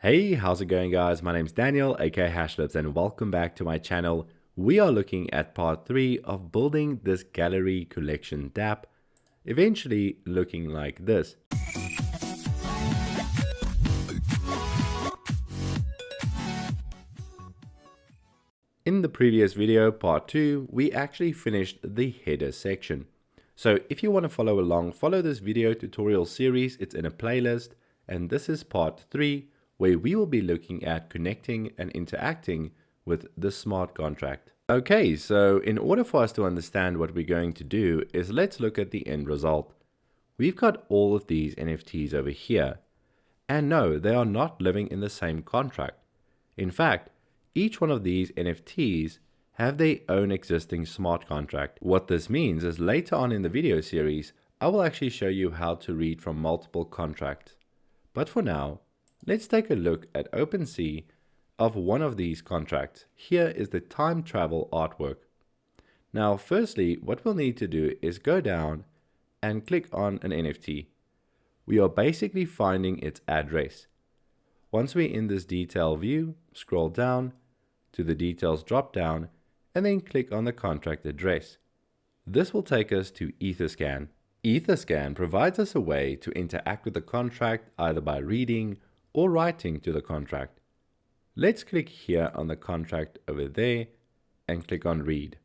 Hey, how's it going guys? My name's Daniel, aka HashLips, and welcome back to my channel. We are looking at part 3 of building this gallery collection dapp, eventually looking like this. In the previous video, part 2, we actually finished the header section. So if you want to follow along, follow this video tutorial series. It's in a playlist, and this is part 3, where we will be looking at connecting and interacting with the smart contract. Okay, so in order for us to understand what we're going to do is let's look at the end result. We've got all of these NFTs over here. And no, they are not living in the same contract. In fact, each one of these NFTs have their own existing smart contract. What this means is later on in the video series, I will actually show you how to read from multiple contracts. But for now, let's take a look at OpenSea of one of these contracts. Here is the time travel artwork. Now, firstly, what we'll need to do is go down and click on an NFT. We are basically finding its address. Once we're in this detail view, scroll down to the details drop down and then click on the contract address. This will take us to Etherscan. Etherscan provides us a way to interact with the contract either by reading or writing to the contract. Let's click here on the contract over there and click on read.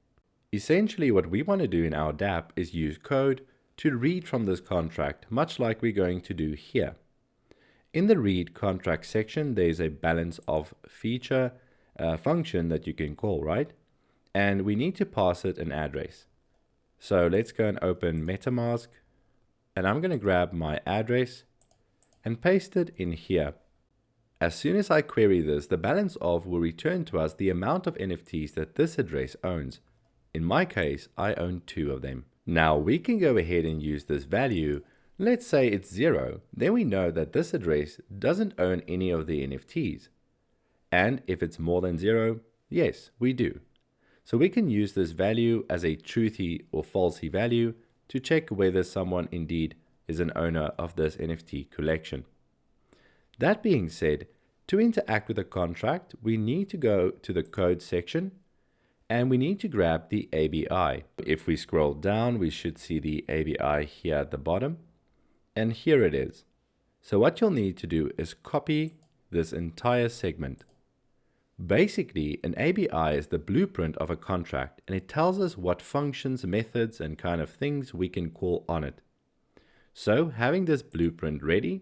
Essentially what we want to do in our dapp is use code to read from this contract, much like we're going to do here. In the read contract section, there's a balance of feature function that you can call, right? And we need to pass it an address. So let's go and open MetaMask, and I'm going to grab my address and paste it in here. As soon as I query this, the balance of will return to us the amount of NFTs that this address owns. In my case, I own 2 of them. Now we can go ahead and use this value. Let's say it's 0. Then we know that this address doesn't own any of the NFTs. And if it's more than 0, yes, we do. So we can use this value as a truthy or falsy value to check whether someone indeed is an owner of this NFT collection. That being said, to interact with a contract, we need to go to the code section and we need to grab the ABI. If we scroll down, we should see the ABI here at the bottom, and here it is. So what you'll need to do is copy this entire segment. Basically, an ABI is the blueprint of a contract, and it tells us what functions, methods, and kind of things we can call on it. So having this blueprint ready,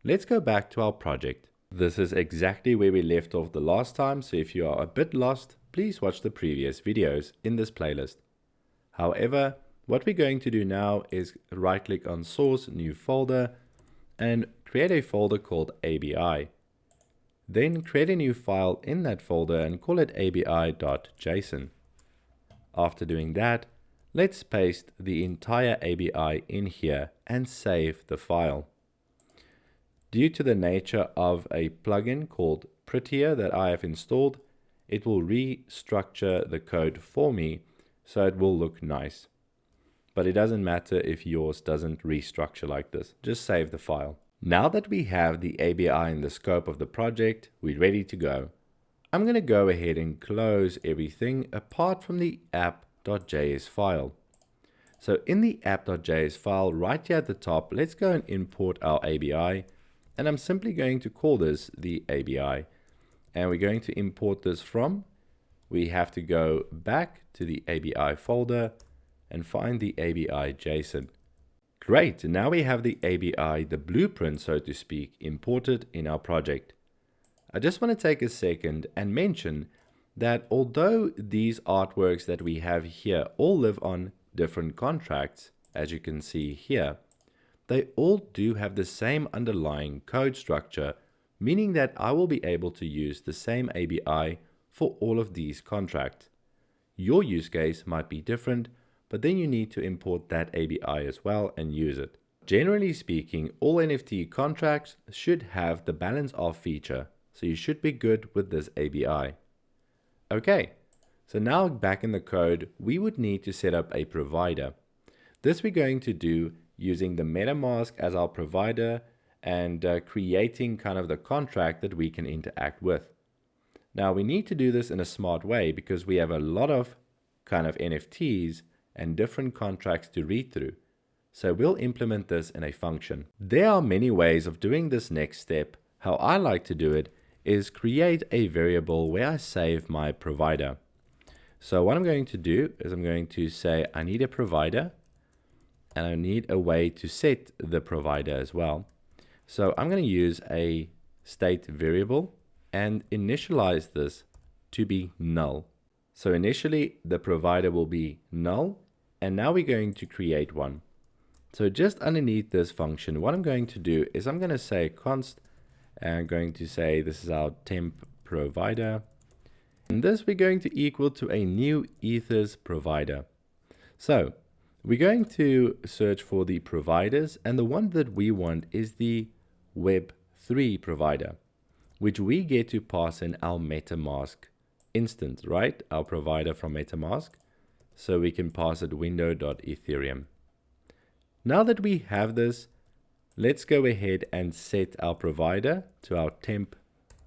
let's go back to our project. This is exactly where we left off the last time, so if you are a bit lost, please watch the previous videos in this playlist. However, what we're going to do now is right-click on Source, New Folder, and create a folder called ABI. Then create a new file in that folder and call it abi.json. After doing that, let's paste the entire ABI in here and save the file. Due to the nature of a plugin called Prettier that I have installed, it will restructure the code for me so it will look nice. But it doesn't matter if yours doesn't restructure like this. Just save the file. Now that we have the ABI in the scope of the project, we're ready to go. I'm going to go ahead and close everything apart from the app.js file. So in the app.js file right here at the top, let's go and import our ABI. And I'm simply going to call this the ABI. And we're going to import this from, we have to go back to the ABI folder and find the ABI JSON. Great, now we have the ABI, the blueprint, so to speak, imported in our project. I just want to take a second and mention that although these artworks that we have here all live on different contracts, as you can see here, they all do have the same underlying code structure, meaning that I will be able to use the same ABI for all of these contracts. Your use case might be different, but then you need to import that ABI as well and use it. Generally speaking, all NFT contracts should have the balance of feature, so you should be good with this ABI. Okay, so now back in the code, we would need to set up a provider. This we're going to do using the MetaMask as our provider and creating kind of the contract that we can interact with. Now we need to do this in a smart way because we have a lot of kind of NFTs and different contracts to read through. So we'll implement this in a function. There are many ways of doing this next step. How I like to do it is create a variable where I save my provider. So what I'm going to do is I'm going to say I need a provider and I need a way to set the provider as well. So I'm going to use a state variable and initialize this to be null. So initially the provider will be null, and now we're going to create one. So just underneath this function, what I'm going to do is I'm going to say const, and I'm going to say this is our temp provider. And this we're going to equal to a new ethers provider. So we're going to search for the providers, and the one that we want is the web3 provider, which we get to pass in our MetaMask instance, right? Our provider from MetaMask. So we can pass it window.ethereum. Now that we have this, let's go ahead and set our provider to our temp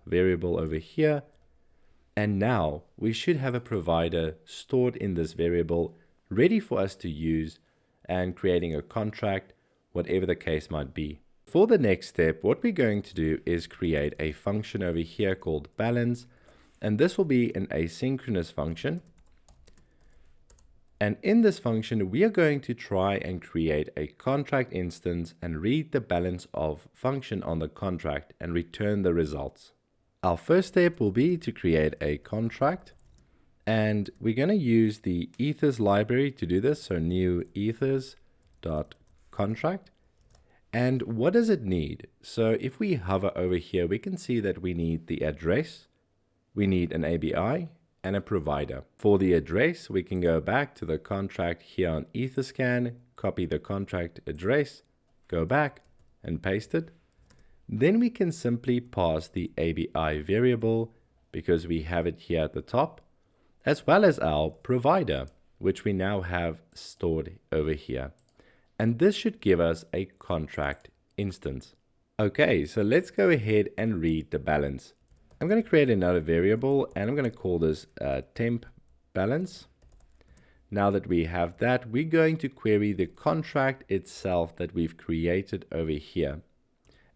variable over here. And now we should have a provider stored in this variable ready for us to use and creating a contract, whatever the case might be. For the next step, what we're going to do is create a function over here called balance, and this will be an asynchronous function. And in this function, we are going to try and create a contract instance and read the balance of function on the contract and return the results. Our first step will be to create a contract, and we're going to use the ethers library to do this. So new ethers.contract. And what does it need? So if we hover over here, we can see that we need the address, we need an ABI, and a provider. For the address, we can go back to the contract here on Etherscan, copy the contract address, go back and paste it. Then we can simply pass the ABI variable because we have it here at the top, as well as our provider, which we now have stored over here. And this should give us a contract instance. Okay, so let's go ahead and read the balance. I'm going to create another variable and I'm going to call this temp balance. Now that we have that, we're going to query the contract itself that we've created over here.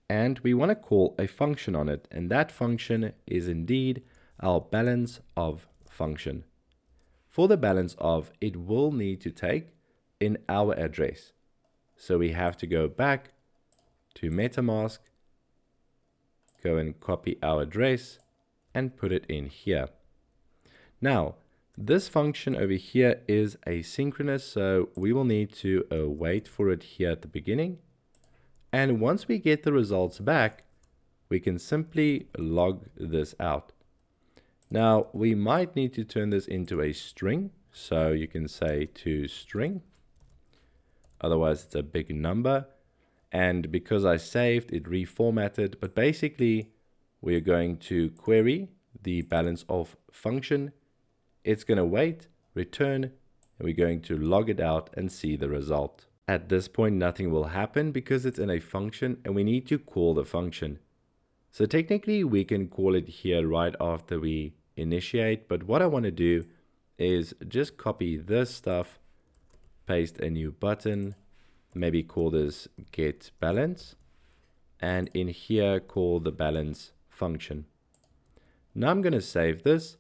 And we want to call a function on it, and that function is indeed our balance of function. For the balance of, it will need to take in our address. So we have to go back to MetaMask, go and copy our address and put it in here. Now, this function over here is asynchronous, so we will need to wait for it here at the beginning. And once we get the results back, we can simply log this out. Now, we might need to turn this into a string. So you can say to string. Otherwise, it's a big number. And because I saved, it reformatted. But basically, we're going to query the balance of function. It's going to wait, return, and we're going to log it out and see the result. At this point, nothing will happen because it's in a function and we need to call the function. So technically, we can call it here right after we initiate. But what I want to do is just copy this stuff, paste a new button, maybe call this get balance, and in here call the balance function. Now I'm going to save this,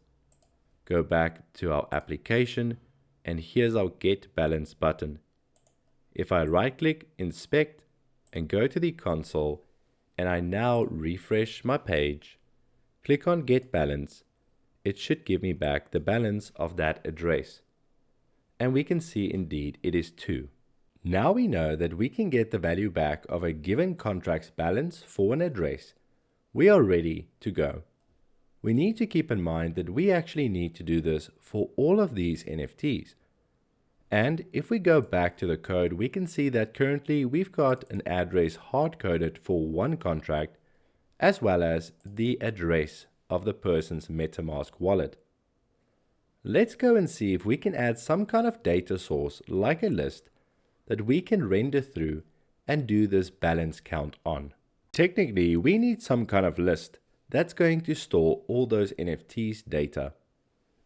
go back to our application, and here's our get balance button. If I right click, inspect, and go to the console, and I now refresh my page, click on get balance, it should give me back the balance of that address. And we can see indeed it is 2. Now we know that we can get the value back of a given contract's balance for an address. We are ready to go. We need to keep in mind that we actually need to do this for all of these NFTs. And if we go back to the code, we can see that currently we've got an address hard-coded for one contract, as well as the address of the person's MetaMask wallet. Let's go and see if we can add some kind of data source like a list that we can render through and do this balance count on. Technically, we need some kind of list that's going to store all those NFTs data.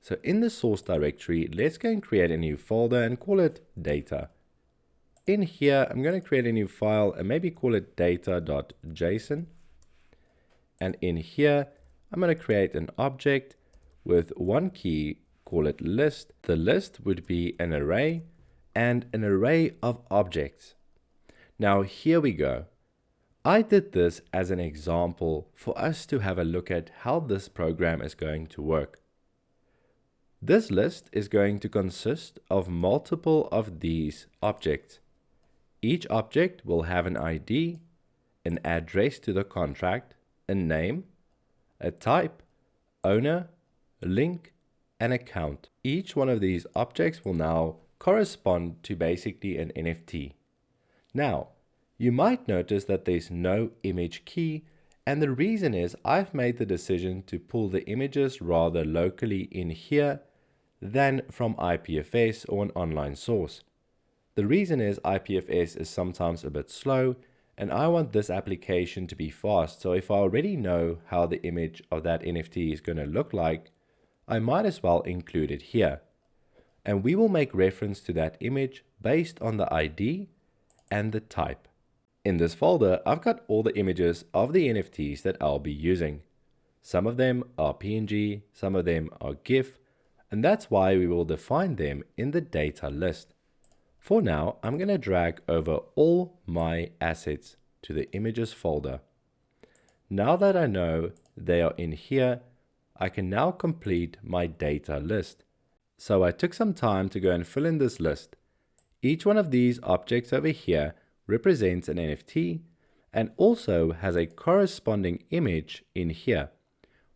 So in the source directory, let's go and create a new folder and call it data. In here, I'm going to create a new file and maybe call it data.json. And in here, I'm going to create an object with one key, call it list. The list would be an array and an array of objects. Now here we go. I did this as an example for us to have a look at how this program is going to work. This list is going to consist of multiple of these objects. Each object will have an ID, an address to the contract, a name, a type, owner, link, and account. Each one of these objects will now correspond to basically an NFT. Now, you might notice that there's no image key, and the reason is I've made the decision to pull the images rather locally in here than from IPFS or an online source. The reason is IPFS is sometimes a bit slow, and I want this application to be fast. So if I already know how the image of that NFT is going to look like, I might as well include it here. And we will make reference to that image based on the ID and the type. In this folder, I've got all the images of the NFTs that I'll be using. Some of them are PNG, some of them are GIF, and that's why we will define them in the data list. For now, I'm going to drag over all my assets to the images folder. Now that I know they are in here, I can now complete my data list. So I took some time to go and fill in this list. Each one of these objects over here represents an NFT and also has a corresponding image in here,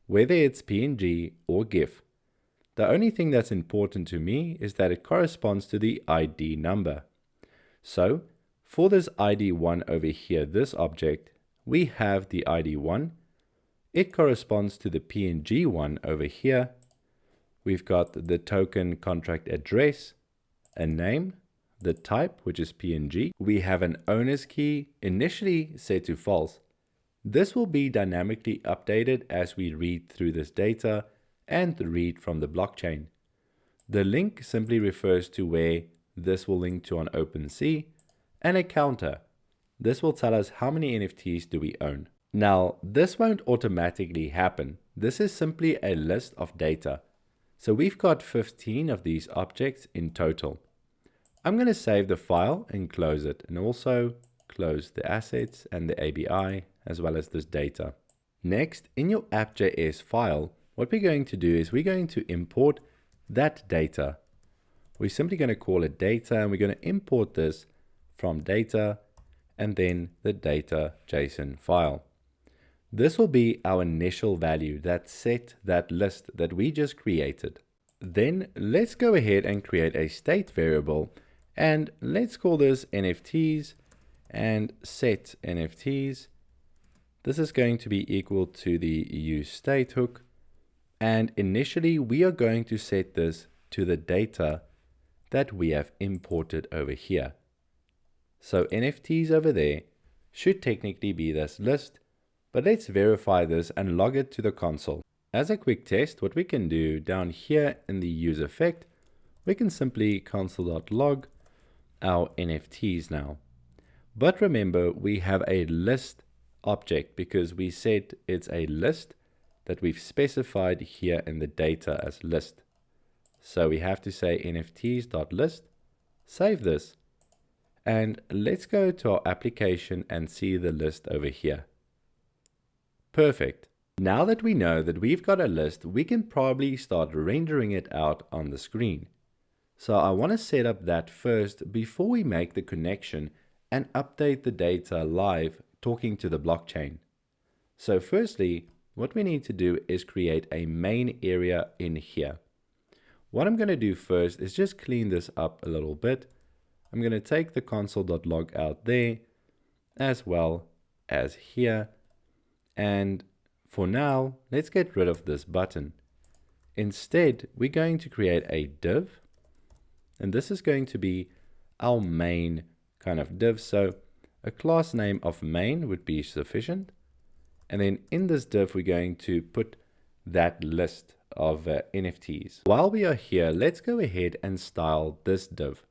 whether it's PNG or GIF. The only thing that's important to me is that it corresponds to the ID number. So for this ID1 over here, this object, we have the ID1. It corresponds to the PNG one over here. We've got the token contract address, a name, the type, which is PNG. We have an owner's key initially set to false. This will be dynamically updated as we read through this data and read from the blockchain. The link simply refers to where this will link to on OpenSea, and a counter. This will tell us how many NFTs do we own. Now, this won't automatically happen. This is simply a list of data. So we've got 15 of these objects in total. I'm going to save the file and close it, and also close the assets and the ABI as well as this data. Next, in your app.js file, what we're going to do is we're going to import that data. We're simply going to call it data, and we're going to import this from data and then the data.json file. This will be our initial value that set that list that we just created. Then let's go ahead and create a state variable, and let's call this NFTs and set NFTs. This is going to be equal to the use state hook. And initially, we are going to set this to the data that we have imported over here. So NFTs over there should technically be this list, but let's verify this and log it to the console. As a quick test, what we can do down here in the use effect, we can simply console.log our NFTs now. But remember, we have a list object because we said it's a list that we've specified here in the data as list. So we have to say nfts.list, save this, and let's go to our application and see the list over here. Perfect. Now that we know that we've got a list, we can probably start rendering it out on the screen. So I want to set up that first before we make the connection and update the data live talking to the blockchain. So firstly, what we need to do is create a main area in here. What I'm going to do first is just clean this up a little bit. I'm going to take the console.log out there as well as here. And for now, let's get rid of this button. Instead, we're going to create a div. And this is going to be our main kind of div. So a class name of main would be sufficient. And then in this div, we're going to put that list of NFTs. While we are here, let's go ahead and style this div.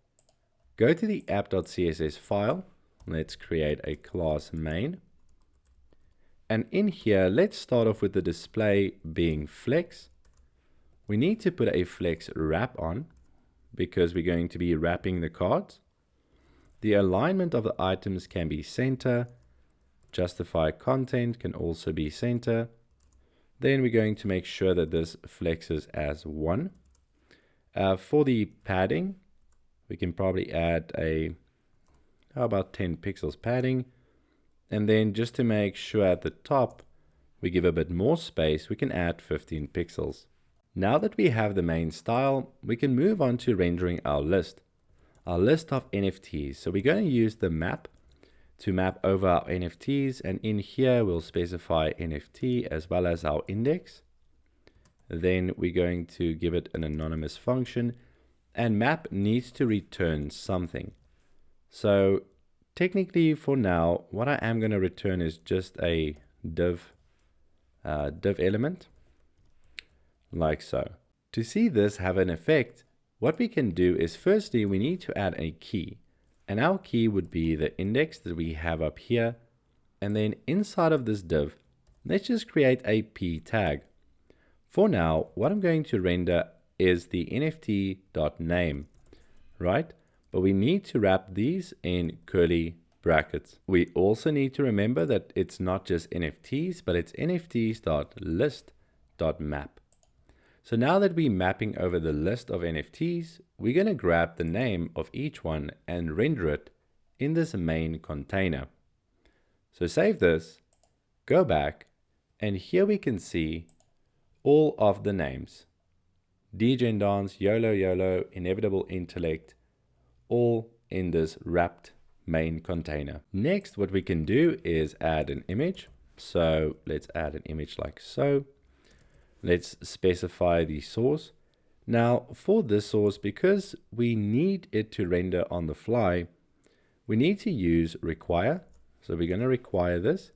Go to the app.css file. Let's create a class main. And in here, let's start off with the display being flex. We need to put a flex wrap on because we're going to be wrapping the cards. The alignment of the items can be center. Justify content can also be center. Then we're going to make sure that this flexes as 1. For the padding, we can probably add how about 10 pixels padding. And then just to make sure at the top, we give a bit more space, we can add 15 pixels. Now that we have the main style, we can move on to rendering our list of NFTs. So we're going to use the map to map over our NFTs. And in here, we'll specify NFT as well as our index. Then we're going to give it an anonymous function, and map needs to return something. So technically for now, what I am going to return is just a div element, like so. To see this have an effect, what we can do is firstly, we need to add a key. And our key would be the index that we have up here. And then inside of this div, let's just create a p tag. For now, what I'm going to render is the nft.name, right? But we need to wrap these in curly brackets. We also need to remember that it's not just NFTs, but it's nfts.list.map. So now that we're mapping over the list of NFTs, we're going to grab the name of each one and render it in this main container. So save this, go back, and here we can see all of the names. Degen Dance, YOLO YOLO, Inevitable Intellect, all in this wrapped main container. Next, what we can do is add an image. So let's add an image like so. Let's specify the source. Now for this source, because we need it to render on the fly, we need to use require. So we're going to require this.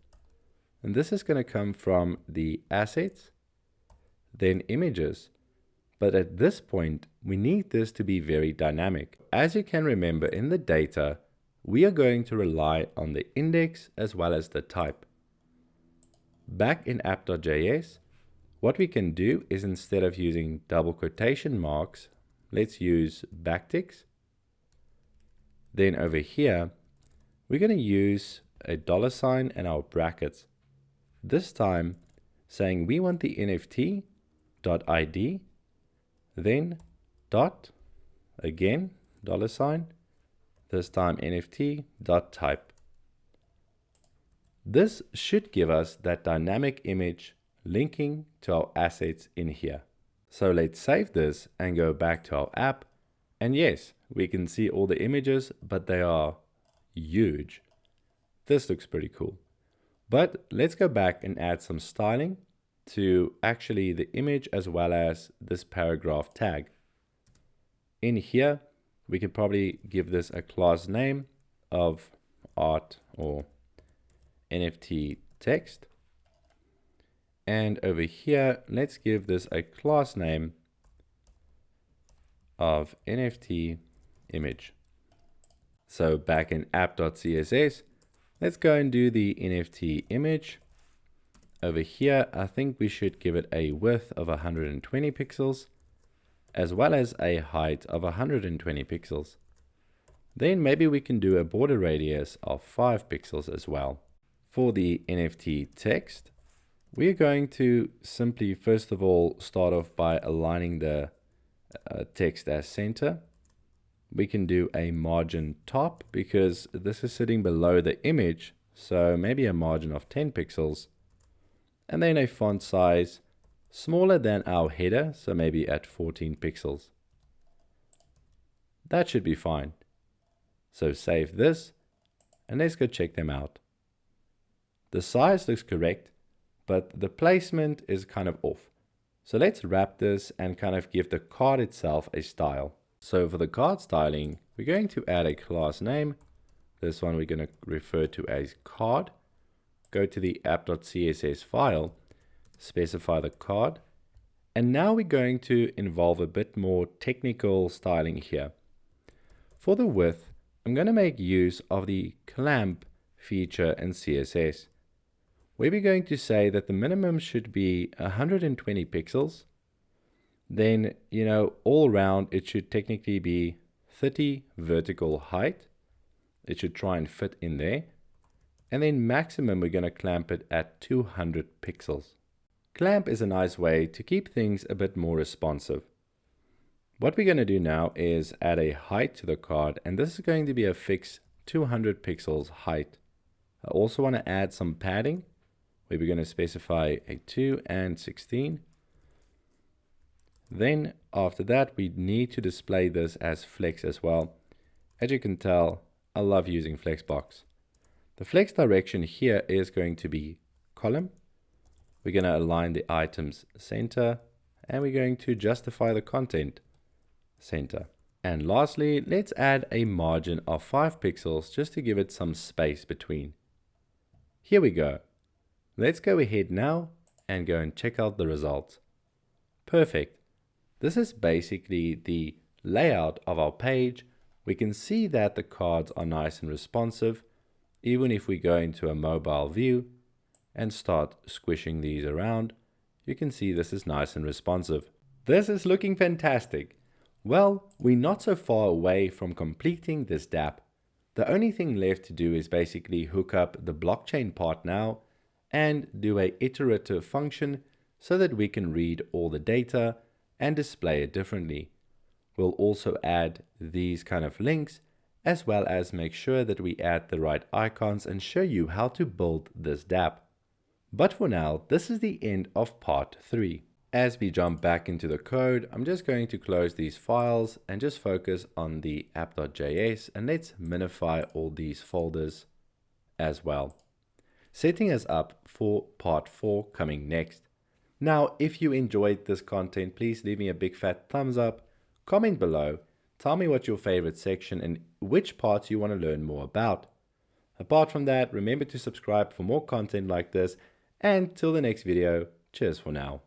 And this is going to come from the assets, then images. But at this point, we need this to be very dynamic. As you can remember in the data, we are going to rely on the index as well as the type. Back in app.js, what we can do is instead of using double quotation marks, let's use backticks. Then over here, we're going to use a $sign and our brackets. This time saying we want the NFT.id, then dot, again, $sign, this time NFT.type. This should give us that dynamic image linking to our assets in here. So let's save this and go back to our app. And yes, we can see all the images, but they are huge. This looks pretty cool. But let's go back and add some styling to actually the image as well as this paragraph tag. In here, we could probably give this a class name of art or NFT text. And over here, let's give this a class name of NFT image. So back in app.css, let's go and do the NFT image. Over here, I think we should give it a width of 120 pixels, as well as a height of 120 pixels. Then maybe we can do a border radius of 5 pixels as well. For the NFT text, we're going to simply, first of all, start off by aligning the text as center. We can do a margin top because this is sitting below the image. So maybe a margin of 10 pixels. And then a font size smaller than our header. So maybe at 14 pixels. That should be fine. So save this and let's go check them out. The size looks correct, but the placement is kind of off. So let's wrap this and kind of give the card itself a style. So for the card styling, we're going to add a class name This one we're going to refer to as card. Go to the app.css file, specify the card, and now we're going to involve a bit more technical styling here. For the width, I'm going to make use of the clamp feature in CSS, where we're going to say that the minimum should be 120 pixels. Then, all around it should technically be 30 vertical height. It should try and fit in there. And then maximum, we're going to clamp it at 200 pixels. Clamp is a nice way to keep things a bit more responsive. What we're going to do now is add a height to the card, and this is going to be a fixed 200 pixels height. I also want to add some padding, where we're going to specify a 2 and 16. Then after that, we need to display this as flex as well. As you can tell, I love using flexbox. The flex direction here is going to be column. We're going to align the items center, and we're going to justify the content center. And lastly, let's add a margin of 5 pixels just to give it some space between. Here we go. Let's go ahead now and go and check out the results. Perfect. This is basically the layout of our page. We can see that the cards are nice and responsive. Even if we go into a mobile view and start squishing these around, you can see this is nice and responsive. This is looking fantastic. Well, we're not so far away from completing this dapp. The only thing left to do is basically hook up the blockchain part now and do an iterative function so that we can read all the data and display it differently. We'll also add these kind of links, as well as make sure that we add the right icons and show you how to build this dapp. But for now, this is the end of part 3. As we jump back into the code, I'm just going to close these files and just focus on the app.js, and let's minify all these folders as well, setting us up for part 4 coming next. Now, if you enjoyed this content, please leave me a big fat thumbs up, comment below, tell me what your favorite section and which parts you want to learn more about. Apart from that, remember to subscribe for more content like this, and till the next video, cheers for now.